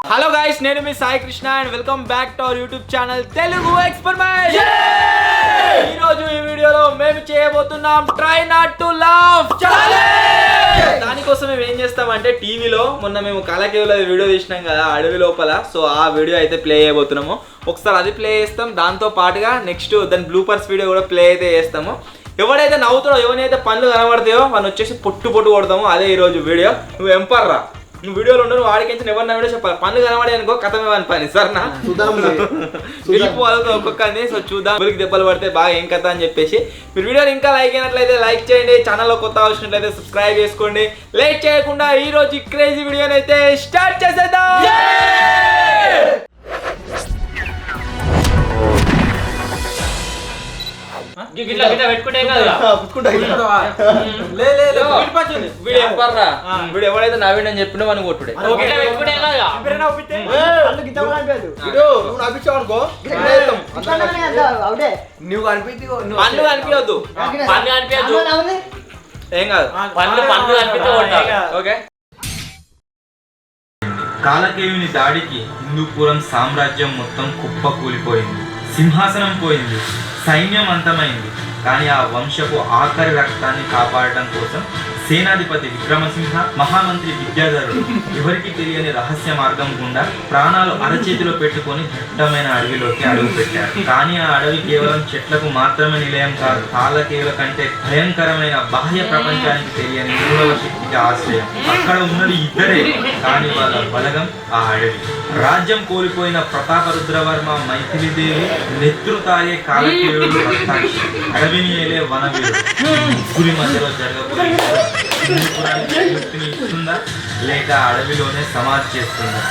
Hello guys, నేను మీ Sai Krishna and welcome back to our YouTube channel Telugu experiment. ఈ రోజు ఈ వీడియోలో మేము చేయబోతున్నాం try not to laugh challenge. దానికోసం మేము ఏం చేస్తామంటే టీవీలో మొన్న మేము కళాకేవులో వీడియో తీసినాం కదా అడవి లోపల, సో ఆ వీడియో అయితే ప్లే చేయబోతున్నాము. ఒకసారి అది ప్లే చేస్తాం, దాంతో పాటుగా నెక్స్ట్ దాని బ్లూపర్స్ వీడియో కూడా ప్లే అయితే చేస్తాము. ఎవడైతే నవ్వుతాడో, ఎవరైతే పనులు కనబడతాయో మనం వచ్చేసి పొట్టు కొడతాము. అదే ఈరోజు వీడియో. నువ్వు ఎంపర్రా, నువ్వు వీడియోలో ఉండవు, వాడికి ఎవరు నవ్విడో చెప్పాలి. పనులు కనబడే అనుకో కథమేమని పని సరేనా, వెళ్ళిపోవాలి ఒక్కొక్కరిని. సో చూద్దాం, ఊరికి దెబ్బలు పడితే బాగా ఏం కథ అని చెప్పేసి. మీరు వీడియోని ఇంకా లైక్ అయినట్లయితే లైక్ చేయండి, ఛానల్లో కొత్త వచ్చినట్లయితే సబ్స్క్రైబ్ చేసుకోండి. లేట్ చేయకుండా ఈ రోజు క్రేజీ వీడియోని అయితే స్టార్ట్ చేసేద్దాం. వీడు ఎవడైతే నవ్విండని చెప్పినా మనం కొట్టుడే. పండ్లు కనిపించద్దు, ఏం కాదు. ఓకే. కాలకేయుని దాడికి హిందూపురం సామ్రాజ్యం మొత్తం కుప్పకూలిపోయింది. సింహాసనం పోయింది, సైన్యం అంతమైంది. కానీ ఆ వంశపు ఆఖరి రక్తాన్ని కాపాడటం కోసం సేనాధిపతి విక్రమసింహ, మహామంత్రి విద్యాధరుడు ఎవరికి తెలియని రహస్య మార్గం గుండా ప్రాణాలు అరచేతిలో పెట్టుకొని దట్టమైన అడవిలోకి అడుగు పెట్టారు. కానీ ఆ అడవి కేవలం చెట్లకు మాత్రమే నిలయం కాదు, కాలకేయుల కంటే భయంకరమైన బాహ్య ప్రపంచానికి తెలియని మూడవ శక్తికి ఆశ్రయం. అక్కడ ఉన్నది ఇద్దరే, కానీ వాళ్ళ బలగం ఆ అడవి. రాజ్యం కోల్పోయిన ప్రతాపరుద్రవర్మ, మైథిలిదేవి నెత్తురుతాయే కాలకేయుడు రక్తాక్షి, అడవిని ఏలే వనవీరుడు. ముగ్గురి మధ్యలో జరగబోయే హిందూపురానికి ఇస్తుందా లేక అడవిలోనే సమాధి చేస్తుందా?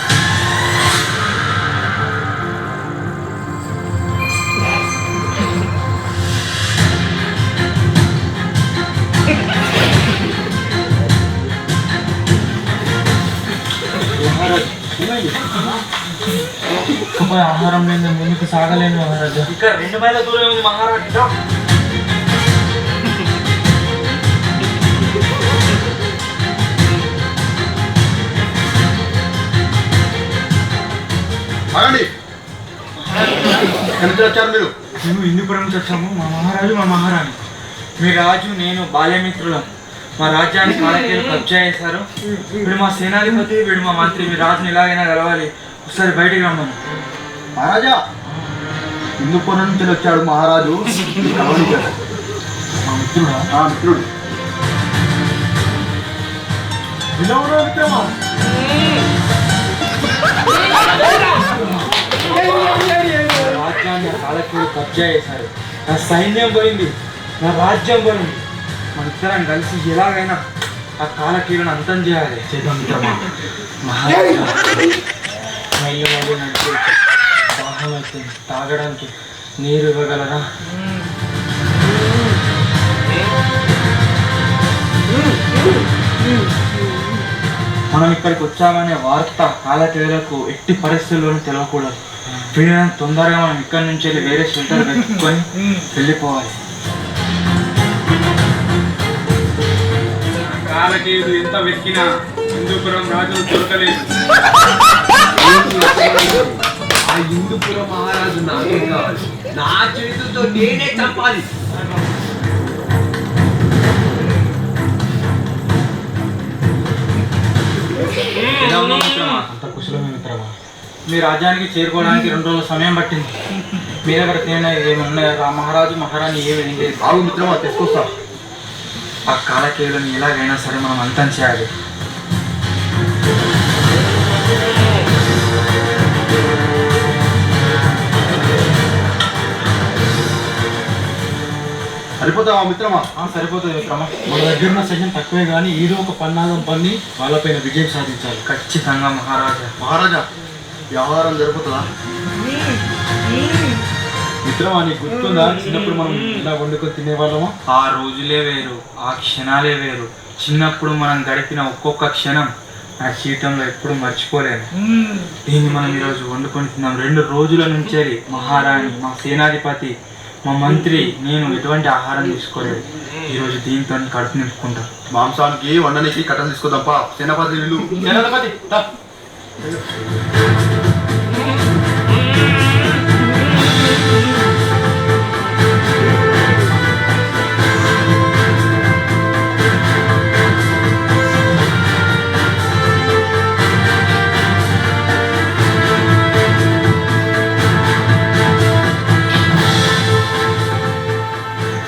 ఆహారం లేదు, ముందుకు సాగలేను మహారాజా. ఇక్కడ 2 మైళ్ళ దూరం ఉంది మహారాజా. ఎంత వచ్చారు మీరు? మేము హిందూపురం నుంచి వచ్చాము. మా మహారాజు, మా మహారాణి, మీ రాజు, నేను బాల్యమిత్రులం. మా రాజ్యాన్ని కాలకేయులు కబ్జా చేశారు. వీడు మా సేనాధిపతి, వీడు మా మంత్రి. మీ రాజుని ఎలాగైనా కలవాలి, ఒకసారి బయటికి రమ్మను. మహారాజా, హిందూపురం నుంచి వచ్చాడు మహారాజు. మా మిత్రుడా? మిత్రుడు. రాజ్యాన్ని కాలకేయులు కబ్జా చేశారు. నా సైన్యం పోయింది, నా రాజ్యం పోయింది. మన ఇద్దరం కలిసి ఎలాగైనా ఆ కాలకేయులను అంతం చేయాలి. దాహం అవుతుంది, తాగడానికి నీరు ఇవ్వగలరా? మనం ఇక్కడికి వచ్చామనే వార్త కాలకేయులకు ఎట్టి పరిస్థితుల్లోనూ తెలియకూడదు. వీళ్ళని తొందరగా మనం ఇక్కడి నుంచి వెళ్ళి వేరే షెల్టర్ పెట్టుకొని వెళ్ళిపోవాలి. కాలకేయుడు ఎంత వెతికినా హిందూపురం రాజు దొరకలేదు. ఆ హిందూపురం మహారాజు నాకే కావాలి, నా చేతులతో నేనే చంపాలి. అంత కుశలమే మిత్రమా. మీ రాజ్యానికి చేరుకోవడానికి 2 రోజుల సమయం పట్టింది. మీ దగ్గర ఏమన్నా మహారాజు, మహారాణి ఏమి లేదు. బాగు మిత్రమా, తెచ్చుకొస్తా. ఆ కాలకేయులను ఎలాగైనా సరే మనం అంతం చేయాలి. సరిపోతావా మిత్రమా? సరిపోతుంది మిత్రమా. మన దగ్గర ఉన్న సైన్యం తక్కువే, కానీ ఏదో ఒక పన్నాగం పన్ని వాళ్ళపైన విజయం సాధించాలి. ఖచ్చితంగా మహారాజా. మహారాజా, వ్యవహారం జరుపుతుందా? మిత్రమా, నీకు గుర్తుందా చిన్నప్పుడు మనం ఇలా వండుకొని తినేవాళ్ళము? ఆ రోజులే వేరు, ఆ క్షణాలే వేరు. చిన్నప్పుడు మనం గడిపిన ఒక్కొక్క క్షణం నా జీవితంలో ఎప్పుడు మర్చిపోలేను. దీన్ని మనం ఈరోజు వండుకొని తిన్నాం. 2 రోజుల నుంచి మహారాణి, మా సేనాధిపతి, మా మంత్రి, నేను ఎటువంటి ఆహారం తీసుకోలేదు. ఈరోజు దీంతో కడుపు నింపుకుంటా. మాంసానికి వండడానికి కట్టలు తీసుకోదాంపా. సేనాపతి వీళ్ళు. సేనాధిపతి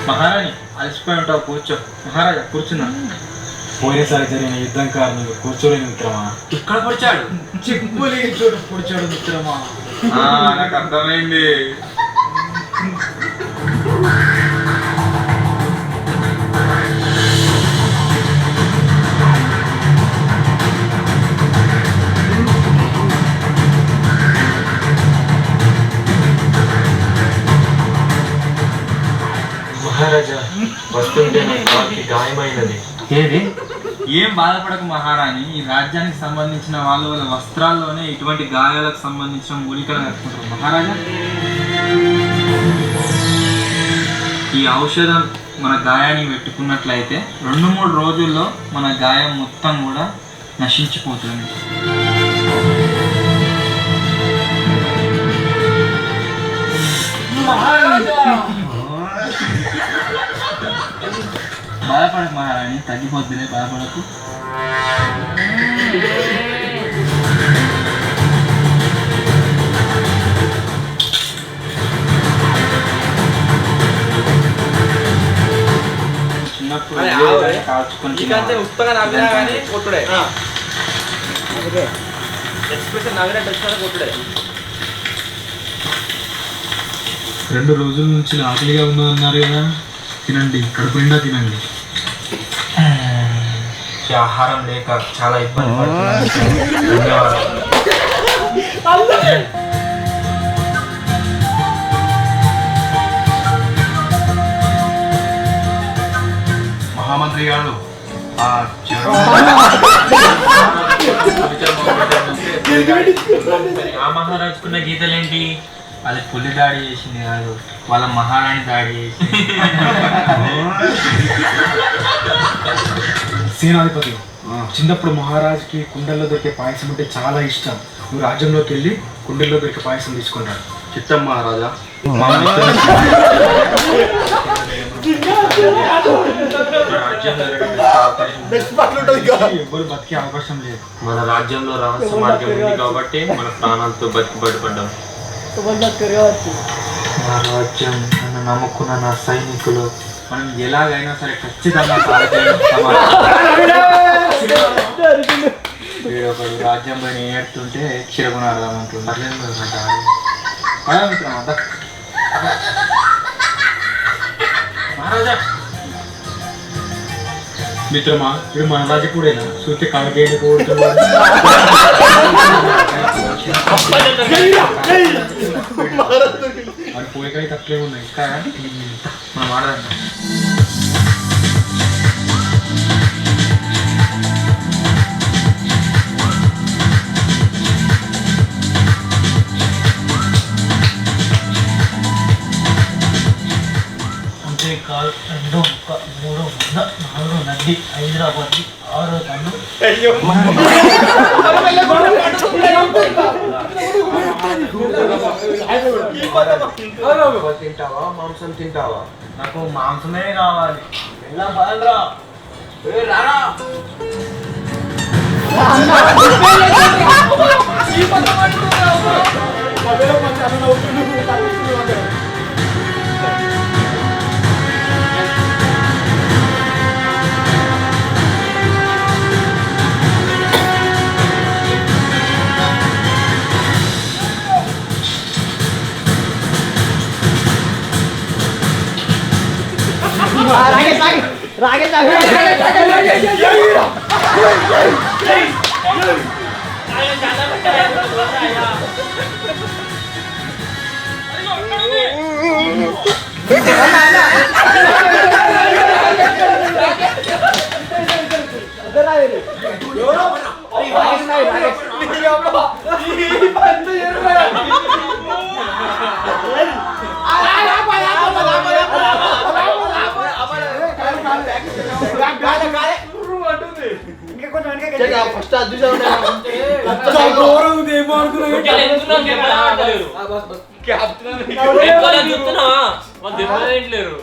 మహారాణి అలసిపోయి ఉంటావు, కూర్చో. మహారాజా కూర్చున్నా. పోయినసారి జరిగిన యుద్ధం కారణంగా కూర్చోలేని మిత్రమా. ఇక్కడ కూర్చాడు. చెప్పులేని చోట కూర్చోడు మిత్రమా. నాకు అర్థమైంది. మహారాజా వస్తుంటే నా కాలికి గాయమైనది. ఏది? ఏం బాధపడకు మహారాణి. ఈ రాజ్యానికి సంబంధించిన వాళ్ళ వస్త్రాల్లోనే ఇటువంటి గాయాలకు సంబంధించిన మూలికలు కట్టుకుంటారు మహారాజా. ఈ ఔషధం మన గాయానికి పెట్టుకున్నట్లయితే 2-3 రోజుల్లో మన గాయం మొత్తం కూడా నశించిపోతుంది. బాధపడకు మహారాణి, తగ్గిపోద్దులే, బాధపడకు. చిన్నప్పుడు కాల్చుకొని ఉత్తగా నవ్వినా కానీ కొట్టుడే, ఎక్స్ప్రెషన్ నవ్వినట్టు వచ్చినా కొట్టుడే. 2 రోజుల నుంచి ఆకలిగా ఉన్నారు కదా, తినండి, కడుపు నిండా తినండి. ఆహారం లేక చాలా ఇబ్బంది పడుతున్నాను. ధన్యవాదాలు. మహామంత్రి గారు ఆ మహారాజుకున్న గీతలేంటి? అది పులి దాడి చేసింది కాదు, వాళ్ళ మహారాణి దాడి చేసింది. సేనాధిపతి, చిన్నప్పుడు మహారాజుకి కుండల్లో దొరికే పాయసం అంటే చాలా ఇష్టం. నువ్వు రాజ్యంలోకి వెళ్ళి కుండల్లో దొరికే పాయసం తీసుకుంటాడు. చిత్తం మహారాజా. ఎవ్వరు బతికే అవకాశం లేదు. మన రాజ్యంలో రహస్య మార్గం ఉంది కాబట్టి మన ప్రాణాలతో బతికిపడిపడ్డాం. నా రాజ్యం, నన్ను నమ్ముకున్న నా సైనికులు, మనం ఎలాగైనా సరే ఖచ్చితంగా వీడొకడు రాజ్యం పైన ఏడుతుంటే క్షీరగుణార్థం అంటుంది. మహారాజా మిత్రమా, ఇప్పుడు మన రాజు కూడేనా సూర్య కళకేంటి కోరుతున్నాడు. వాడి పోయికాయ తక్కువే ఉన్నాయి. మనం ఆడదాం. అంతేకాదు 2, 3, 4 నది, హైదరాబాద్ 6 కన్ను. తింటావా మాంసం తింటావా? నాకు మాంసమే కావాలి. ఎలా బలంరా? రారా. ఫస్ట్ అదృష్టం ఏమో అనుకున్నా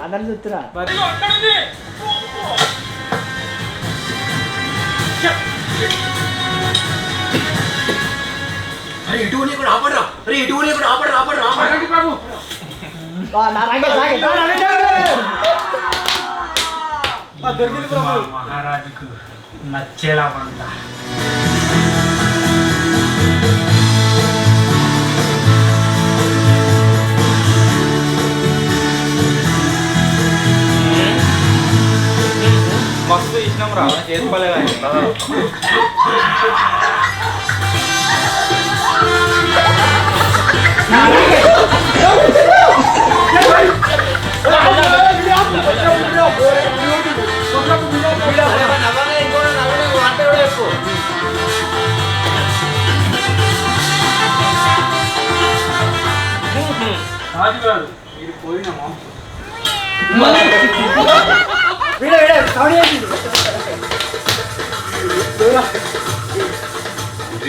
అందరు చూస్తున్నా అరే ఇటు లేకుండా ఆపడరా అరే ఇటు లేకుండా ఆపడరా మహారాజుకు నచ్చేలా వంట మస్తు ఇష్టం రా చేసుకోలే కానీ రాజుగారు మీరు పోయిన మాంసం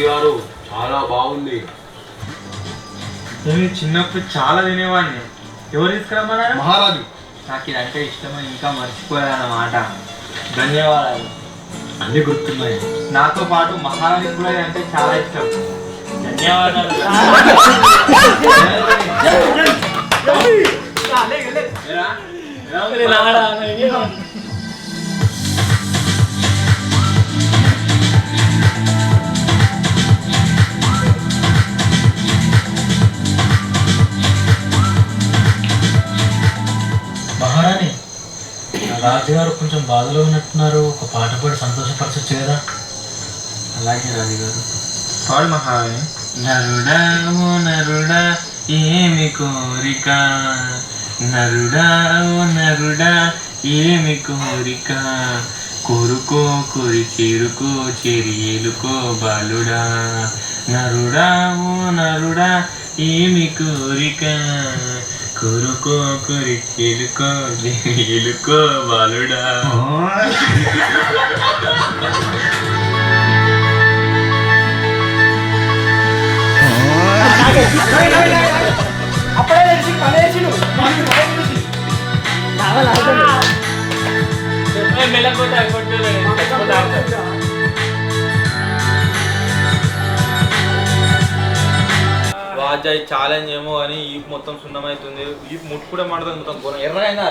గారు చాలా బాగుంది. నేను చిన్నప్పుడు చాలా తినేవాడిని. ఎవరు తీసుకురమ్మన్నారు? మహారాజు. నాకు ఇదంటే ఇష్టమని ఇంకా మర్చిపోయానమాట. ధన్యవాదాలు. అన్నీ గుర్తున్నాయి. నాతో పాటు మహారాజు కూడా అంటే చాలా ఇష్టం. ధన్యవాదాలు. మహారాణి, రాజుగారు కొంచెం బాధలో ఉన్నట్టున్నారు. ఒక పాట పాడి సంతోషపరచచ్చు కదా? అలాగే రాజుగారు. పాడు మహారాణి. నరుడా ఓ నరుడా ఏమి కోరిక, నరుడా ఓ నరుడా ఏమి కోరిక, కోరుకో కోరి చేరుకో చేరి ఏలుకో బాలుడా, నరుడా ఓ నరుడా ఏమి కోరిక, కోరుకో కోరి చేరుకో చేరి ఏలుకో బాలుడా. అప్పుడే తెలిసి పనేసిను వాజాయి ఛాలెంజ్ ఏమో కానీ ఈ మొత్తం సున్నమవుతుంది. ఈ ముట్టు కూడా మాడుతుంది మొత్తం ఘోరం. ఎర్రగైందా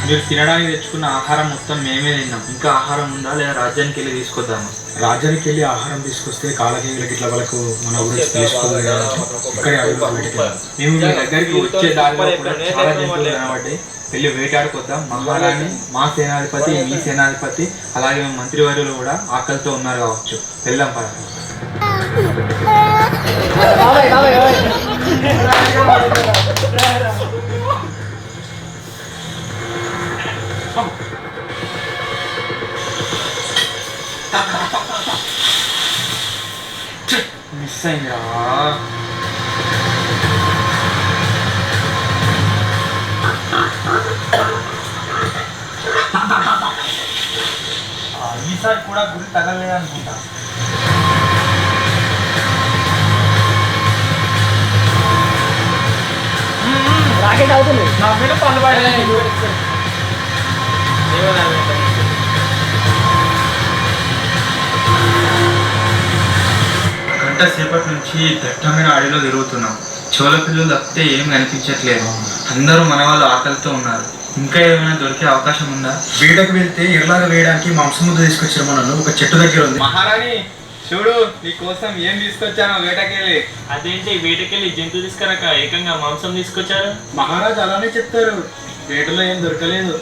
మీరు తినడానికి తెచ్చుకున్న ఆహారం మొత్తం మేమే తిన్నాం. ఇంకా ఆహారం ఉందా లేదా రాజ్యానికి వెళ్ళి తీసుకొద్దామా? రాజ్యానికి వెళ్ళి ఆహారం తీసుకొస్తే కాలకేయులకి ఇట్లా వాళ్ళకు మన గురించి తెలుసుకోవాలి కదా. ఇక్కడే అడుగు మేము మీ దగ్గరికి వచ్చే దారిలో కూడా చాలా జంతువులు కనబడ్డాయి. వెళ్ళి వేటాడుకొద్దాం. మహారాణి, మా సేనాధిపతి, మీ సేనాధిపతి, అలాగే మా మంత్రివర్యులు కూడా ఆకలితో ఉన్నారు కావచ్చు. వెళ్దాం పద. మిస్ అయిందిరా. ఈసారి కూడా గురి తగలేదనుకుంటా. రాకెట్ అవుతుంది నా మీద పనులు పడలేదు. గంట సేపటి నుంచి దట్టమైన అడవిలో తిరుగుతున్నాం. చెవుల పిల్లలు తప్పితే ఏం కనిపించట్లేదు. అందరూ మన వాళ్ళు ఆకలితో ఉన్నారు. ఇంకా ఏమైనా దొరికే అవకాశం ఉందా? వేటకు వెళ్తే ఎర్రలాగా వేయడానికి మాంసం ముద్ద తీసుకొచ్చారు. మనలో ఒక చెట్టు దగ్గర ఉంది. మహారాణి చూడు, నీ కోసం ఏం తీసుకొచ్చాను వేటకెళ్ళి. అదేంటి వేటకెళ్ళి జంతువు తీసుకురాక ఏకంగా మాంసం తీసుకొచ్చారు? మహారాజు అలానే చెప్తారు. వేటలో ఏం దొరకలేదు.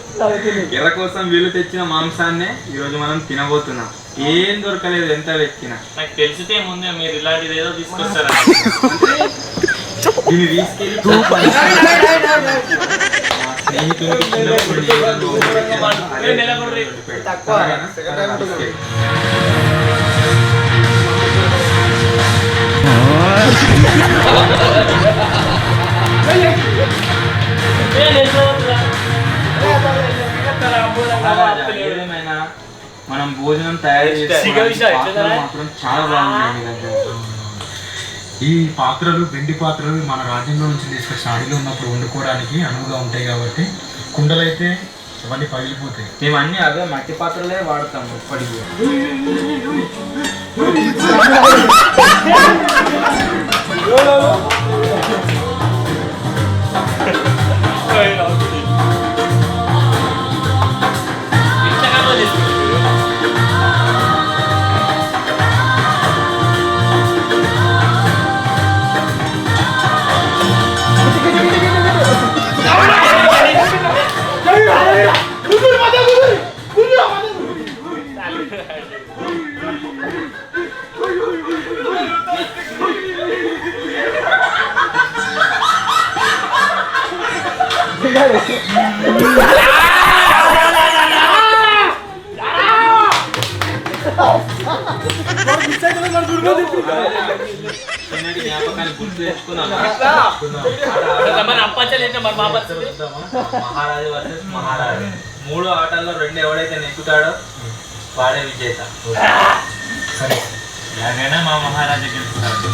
ఎర్ర కోసం వీళ్ళు తెచ్చిన మాంసాన్నే ఈరోజు మనం తినబోతున్నాం. ఏం దొరకలేదు ఎంత వెతికినా. నాకు తెలిసితే ముందే మీరు ఇలాంటిది ఏదో తీసుకొస్తారా? దీన్ని తీసుకెళ్ళి స్నేహితులకి చిన్నప్పుడు తక్కువ. ఏదేమైనా మనం భోజనం తయారు చేసే పాత్రలు మాత్రం చాలా బాగున్నాయి మీ దగ్గర. ఈ పాత్రలు వెండి పాత్రలు మన రాజ్యంలో నుంచి తీసుకొచ్చిన అడవిలో ఉన్నప్పుడు వండుకోవడానికి అనువుగా ఉంటాయి కాబట్టి కుండలైతే ఇవన్నీ పగిలిపోతాయి. మేము అన్ని అవే మట్టి పాత్రలే వాడతాము ఇప్పటికీ. జ్ఞాపకాన్ని గుర్తు తెచ్చుకున్నాను. మహారాజు వర్సెస్ మహారాజు 3 ఆటల్లో 2 ఎవడైతే నెక్కుతాడో వాడే విజేత. సరే, ఎలాగైనా మా మహారాజా గెలుస్తాడు.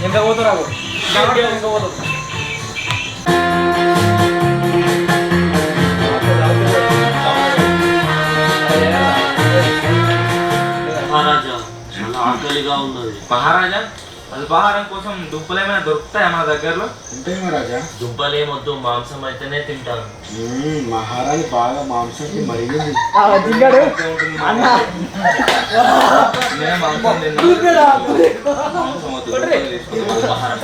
ఇంకా పోతురావు మహారాజా చాలా ఆకలిగా ఉన్నది. మహారాజా అల్పాహారం కోసం దుంపలు ఏమైనా దొరుకుతాయా మన దగ్గరలో? ఉంటాయి మహారాజా. దుంపలేమొద్దు, మాంసం అయితేనే తింటాను. మహారాజు బాగా మాంసానికి మరిగింది. నేనే మాంసం తిన్నాను. మాంసం వద్దు, దుంపలు తీసుకుందాం, అల్పాహారం.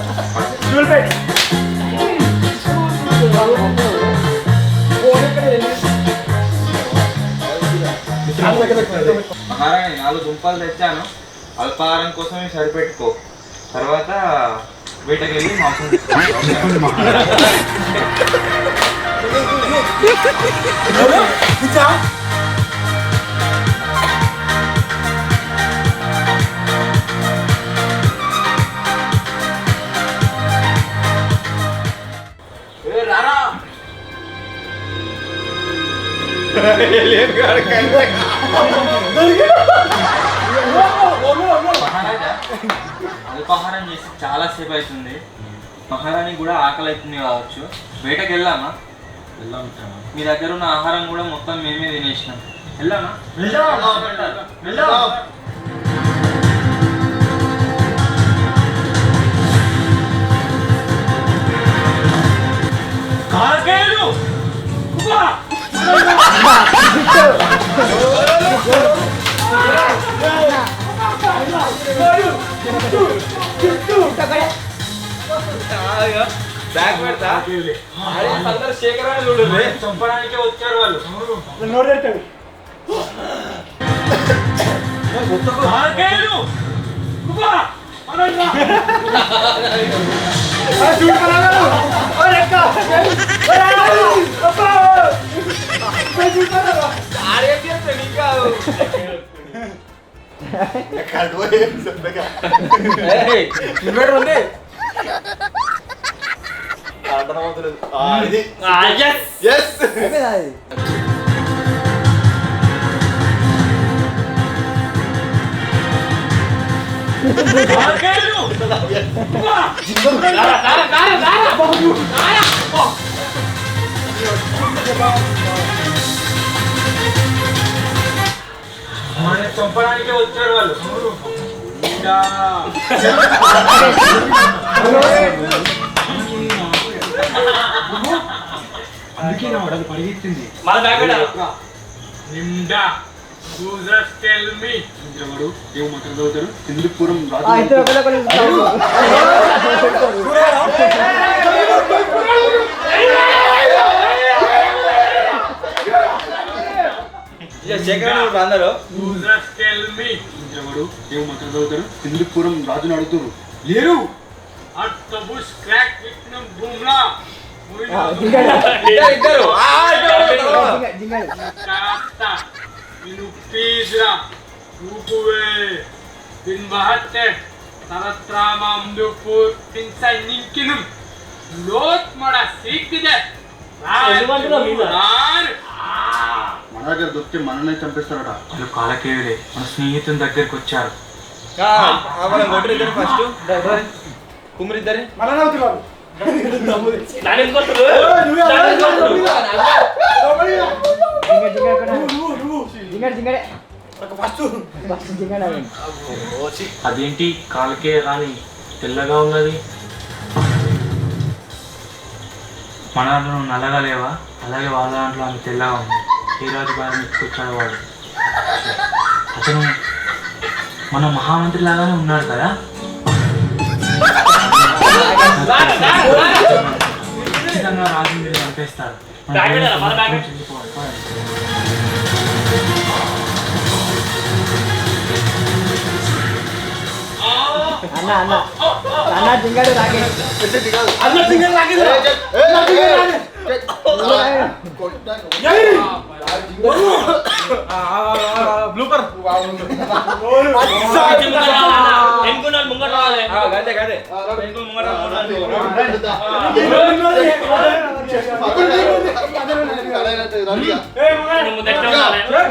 మహారాణి 4 దుంపలు తెచ్చాను, అల్పాహారం కోసమే సరిపెట్టుకో. తర్వాత వేటకెళ్ళి మాంసం చెప్పండి మహారాజా. మహారాజా అల్పాహారం చేసి చాలా సేపు అవుతుంది. మహారాణి కూడా ఆకలి అవుతుంది కావచ్చు. వేటకి వెళ్దామా? మీ దగ్గర ఉన్న ఆహారం కూడా మొత్తం మేమే తినేసినాం. వెళ్దామా? బ్యాగ్ పెడతా. అందరు శేఖరాన్ని చూడు, చంపడానికే వచ్చారు వాళ్ళు. మన చంపడానికే వచ్చారు వాళ్ళు. బిడ్డా అందుకే నా వాడు పరిగెత్తింది. మన బ్యాగ్ నిండా యూజర్స్ టెల్ మీ వాడు ఏమో మంత్రం చదువుతారు. హిందూపురం రాజు అందరూ యూజర్స్ టెల్ మీ వాడు ఏమో మంత్రం చదువుతారు. హిందూపురం రాజును అడుగుతారు. లేరు అట్ ద బుష్ క్రాక్ విక్నం బుమ్లా ఇద్దరు Kata Minupidra Rukuwe Bin Bahatte Taratrama Mdupur Pinsan Ninkinum Lot Mada Sikide మన దగ్గర దొరికితే మనల్ని చంపేస్తారట. వాళ్ళు కాలకేయులే మన స్నేహితుని దగ్గరికి వచ్చారు. మనం కొట్టరిద్దరు ఫస్ట్ కుమ్మరిద్దరే అదేంటి కాలకే కానీ తెల్లగా ఉన్నది. మన దాంట్లో నువ్వు నల్లగా లేవా, అలాగే వాళ్ళ దాంట్లో ఆమె తెల్లగా ఉంది. ఏ రాజు బాగా ఎత్తుకొచ్చాడు వాడు. అతను మన మహామంత్రి లాగానే ఉన్నాడు కదా. ఖచ్చితంగా రాజు మీరు చంపేస్తారు. ముంగట రావాలి.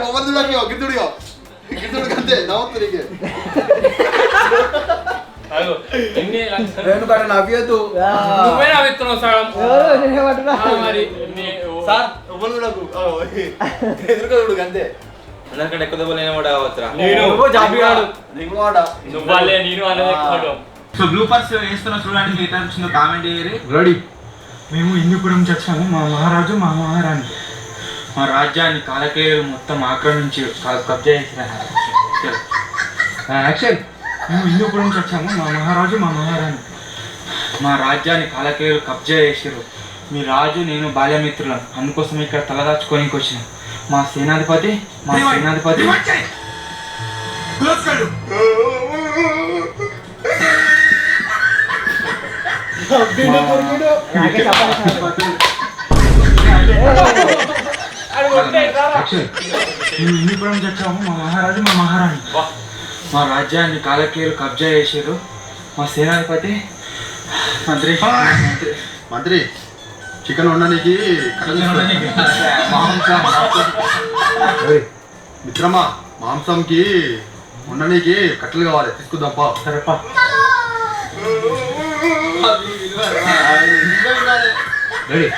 నవ్వద్దు నువ్వే నవ్వుతున్నావు సార్ మరి సార్ ఎదురుకోడు అంతే అందరికంటే ఎక్కువ దెబ్బలు నేనే అవచ్చరా నువ్వాలే నేను అనేది. సో బ్లూపర్స్ వేస్తున్న చూడడానికి ఎట్లా వచ్చిందో కామెంట్ చేయరు. రెడీ. మేము హిందూపురం నుంచి వచ్చాము. మా మహారాజు మా మహారాణి మా రాజ్యాన్ని కాలకేయులు మొత్తం ఆక్రమించి కబ్జా చేసినారు. యాక్షన్. మేము హిందూపురం నుంచి వచ్చాము. మా మహారాజు మా మహారాణి మా రాజ్యాన్ని కాలకేయులు కబ్జా చేసారు. మీ రాజు నేను బాల్యమిత్రులం, అందుకోసం ఇక్కడ తలదాచుకోనికి వచ్చినాం. మా సేనాధిపతి మేము హిందూపురం నుంచి వచ్చాము. మా మహారాజు మా మహారాణి మా రాజ్యాన్ని కాలకేయులు కబ్జా చేసారు. మా సేనాధిపతి మంత్రి చికెన్ వండడానికి మిత్రమా మాంసంకి వండడానికి కట్టెలు కావాలి, తీసుకుందాంపా. సరేపా. రెడీ.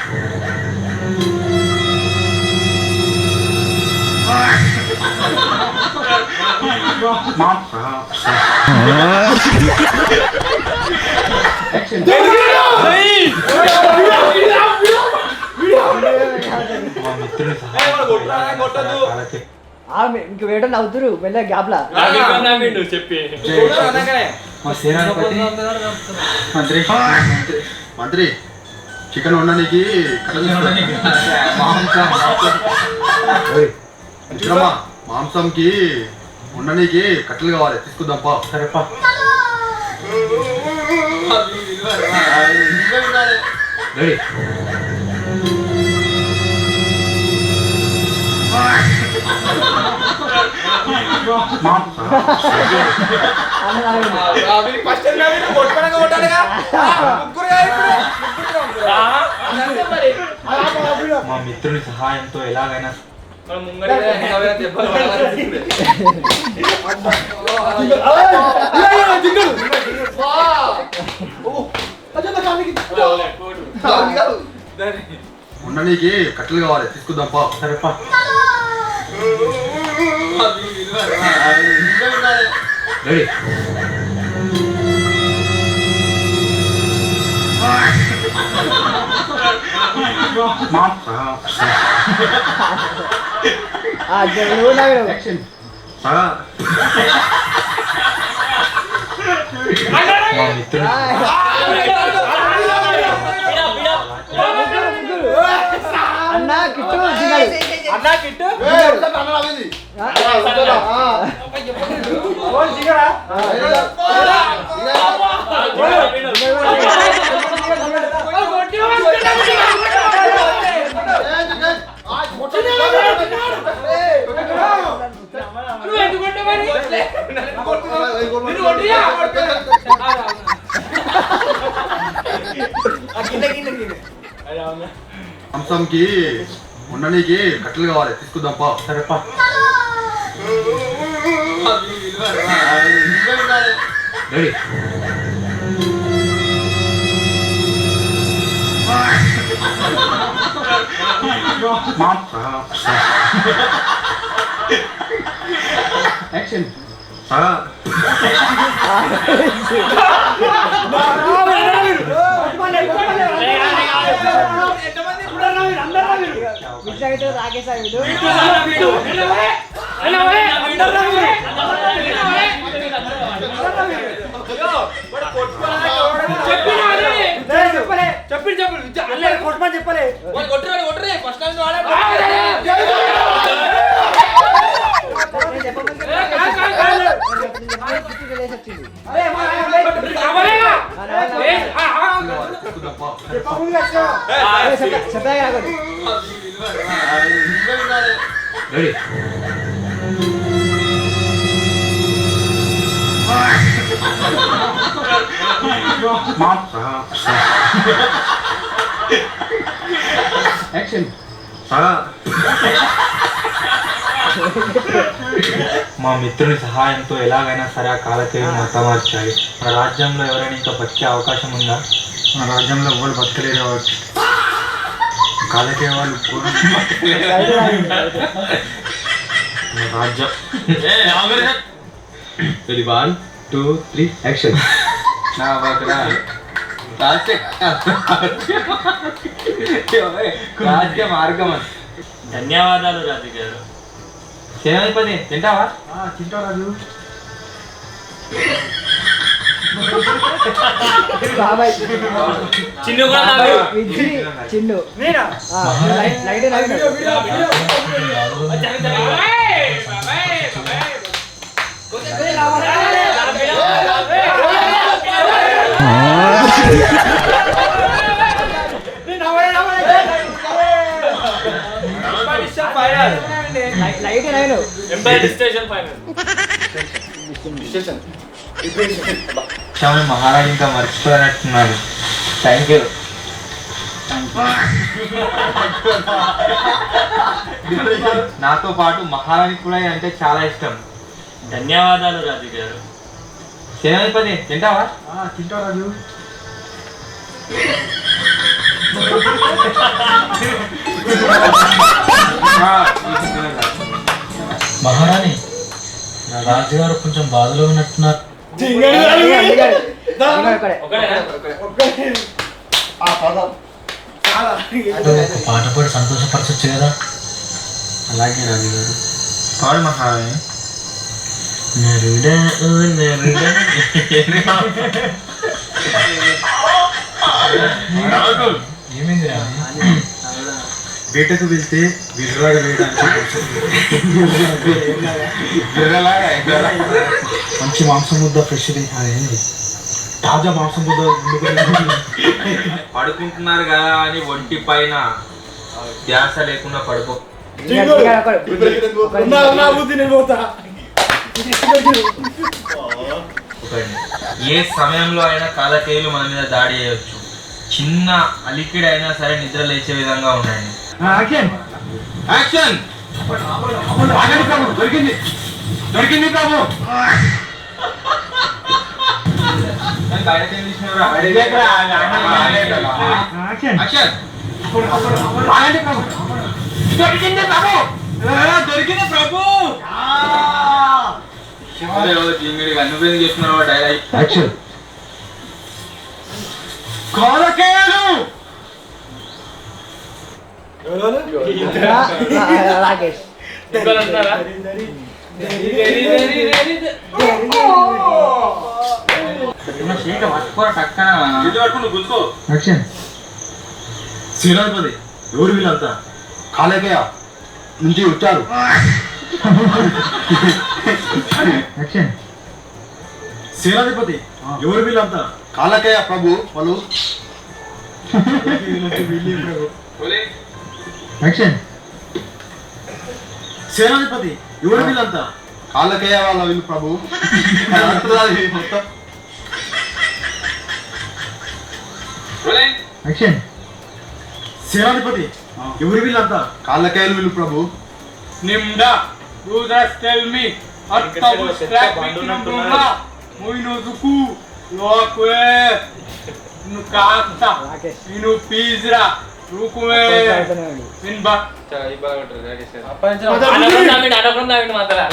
ఇంక వేయడం నవ్వుతురు మెల్ల గ్యాప్లా చెప్పి మా సేనాధిపతి మంత్రి చికెన్ వండడానికి మిత్రమా మాంసంకి వండడానికి కట్టెలు కావాలి, తీసుకుందాంపా. సరేపా. రెడీ. మా మిత్రుని సహాయంతో ఎలాగైనా ఉండడానికి కట్టెలు కావాలి, తీసుకుందాంపా. సరేపా. రెడీ. నువ్వు నాకు మా మిత్రుని అన్న కిట్టు దిగాడు. అన్నా కిట్టు అంశంకి ఉండడానికి కట్టెలు కావాలి, తీసుకుందాంపా. సరేపా. రెడీ. యాక్షన్. విశాఖతో రాకేశారు వీడు. రెడీ. యాక్షన్. మా మిత్రుని సహాయంతో ఎలాగైనా సరే ఆ కాలకేయం హతమార్చాలి. మన రాజ్యంలో ఎవరైనా ఇంకా బతికే అవకాశం ఉందా? మన రాజ్యంలో ఎవరు బతకలేరు కావచ్చు. కాలకే వాళ్ళు మన రాజ్యం. Ready 1 2 3 action. రాజ్య మార్గం అని. ధన్యవాదాలు రాజు గారు. సేమైపోతే తింటావా? తింటా రాజు. బాబాయ్ చిన్ను కూడా తాగు. Vijji Chinnu light light nine empire station final. Maharaju ఇంకా మర్చిపోయినట్టున్నాడు. Thank you. నాతో పాటు మహారాణికి కూడా అంటే చాలా ఇష్టం. ధన్యవాదాలు రాజు గారు. సేమైపోతే తింటావా? తింటా రాజు. మహారాణి, నా రాజుగారు కొంచెం బాధలో ఉన్నట్టున్నారు. ఒక పాట పాడి సంతోషపరచచ్చు కదా. అలాగే రాజుగారు. పాడు మహారాణి. నరుడా ఓ నరుడా. ఏమైంది రాణి? వేటకు వెళ్తే విర్రలాగా వేయడానికి మంచి మాంసం ముద్ద ఫ్రెష్ అదేంటి తాజా మాంసం ముద్ద పడుకుంటున్నారు కదా అని ఒంటి పైన ధ్యాస లేకుండా పడుకో. ఏ సమయంలో అయినా కాలకేయులు మన మీద దాడి చేయవచ్చు. చిన్న అలికిడి అయినా సరే నిద్ర లేచే విధంగా ఉండండి. యాక్షన్. దొరికింది దొరికింది బాబు. దొరికింది బాబు. దొరికింది ప్రభు. నువ్వేం చేస్తున్నావు డైలాగ్? యాక్షన్. కాలకేయులు రాకేష్ ఇంకోళ్ళు ఉన్నారా? ఇది పట్టుకుని గుర్తుకో. యాక్షన్ సేనాధిపతి ఎవరు వీళ్ళంతా? కాలేకయ్య నుంచి వచ్చారు. యాక్షన్ సేనాధిపతి ఎవరు వీళ్ళంతా? కాలకయ్య ప్రభు వాళ్ళు. రోలింగ్. యాక్షన్ సేనాధిపతి ఎవరు వీళ్ళంతా? కాలకయ్య వాళ్ళ వీళ్ళు ప్రభు. మొత్తం రోలింగ్. యాక్షన్ సేనాధిపతి ఎవరు వీళ్ళంతా? కాలకయ్యలు వీళ్ళు ప్రభు. నిమ్డా రూదస్ టెల్ మీ అత్తబు స్ట్రాక్ వికినుండులా ముయినోజుకు లోక్వే నుకాస్తా రాకేష్ ఇను పీజ్రా రూకువే ఇన్బా అనకుండా మాత్రం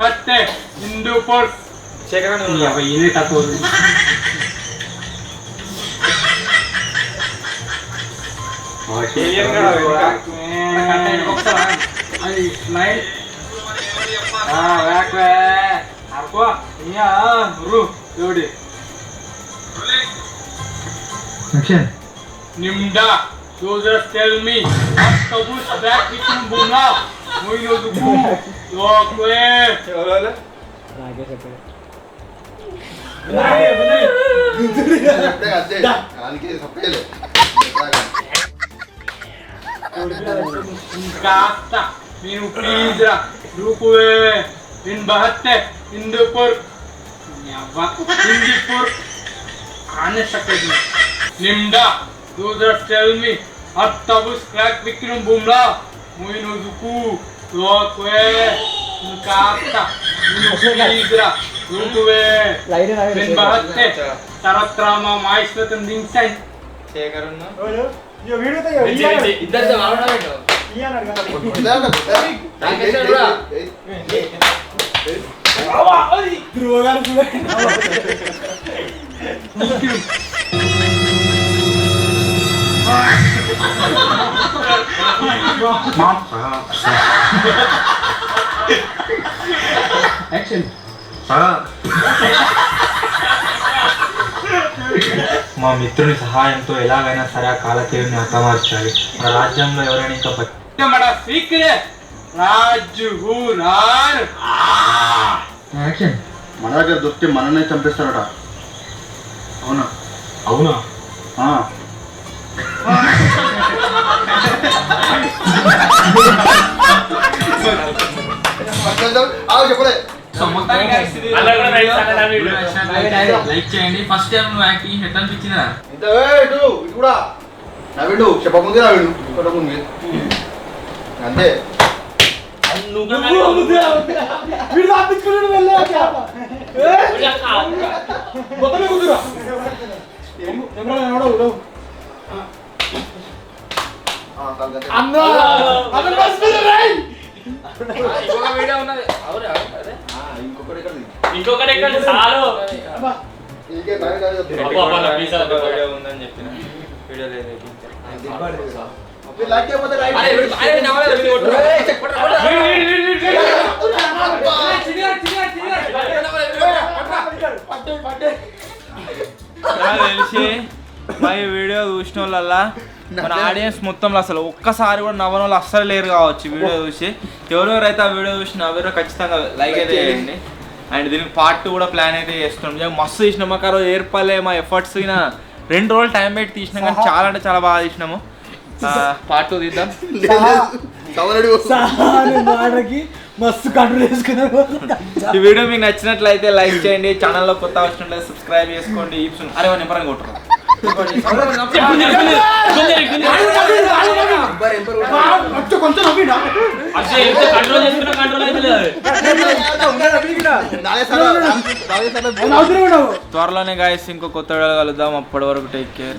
అత్తే ఇందు ఫోర్స్ ఇదే తక్కువ అది లైన్ రాక్వే అర్కో ఇయా రు జోడి యాక్షన్ నిమ్డా రూదస్ టెల్ మీ అత్తబు స్ట్రాక్ వికినుండులా ముయినోజుకు లోక్వే రాకేష్ ఎక్కడ అంతే దానికి సప్పేలే. Gasta, minu pizza, rukue, in bahatte, indupur, nyava, indipur, ane sakedi. Nimda, do just tell me, attabus crack vikram bumla, muinu zuku, lokue, gasta, minu pizza, rukue, in bahatte, taratrama, maiswatam dingsai. ఇద్దరితో మాట్లాడలేదు action మా మిత్రుని సహాయంతో ఎలాగైనా సరే ఆ కాలకేయుని హతమార్చాలి. మన రాజ్యంలో ఎవరైనా ఇంకా మన సీక్రెట్ రాజు హూరార్ యాక్షన్ మన దగ్గర దొరికితే మననే చంపేస్తారట. అవునా? అవునా? ఆ. చెప్పలే. లైక్ చేయండి. ఫస్ట్ టైం నువ్వు యాక్టింగ్ ఎట్లా అనిపించిందా? ఇటు కూడా నవ్విండు చెప్పకముందే నవ్విండు కొట్టకముందే అంతే. వీడు తప్పించుకున్నాడు వెళ్ళే వీడియో ఉన్నది ఇంకొకటి ఇంకొకటి ఎక్కడ చాలు వీడియో ఉందని చెప్పిన వీడియో లేదు. తెలిసి మా ఈ వీడియో చూసిన వాళ్ళ మన ఆడియన్స్ మొత్తంలో అసలు ఒక్కసారి కూడా నవ్వని వాళ్ళు అస్సలు లేరు కావచ్చు. వీడియో చూసి ఎవరెవరైతే ఆ వీడియో చూసి నవ్వారో ఖచ్చితంగా లైక్ అయితే చేయండి. అండ్ దీనికి పార్ట్ 2 కూడా ప్లాన్ అయితే చేస్తున్నాం. మస్తు తీసినాం. మాకు ఆ రోజు ఏర్పలే మా ఎఫర్ట్స్ 2 రోజులు టైం పెట్టి తీసినాం కానీ చాలా అంటే చాలా బాగా తీసినాము. పార్ట్ 2 తీద్దాం. మస్తు కంట్రోల్ చేసుకున్నాడు. ఈ వీడియో మీకు నచ్చినట్లయితే లైక్ చేయండి. ఛానల్లో కొత్త వచ్చినట్లయితే సబ్స్క్రైబ్ చేసుకోండి. అరే నింపరంగా కొట్టరు. త్వరలోనే గాయస్ ఇంకో కొత్త వీడియో కలుద్దాం. అప్పటి వరకు టేక్ కేర్.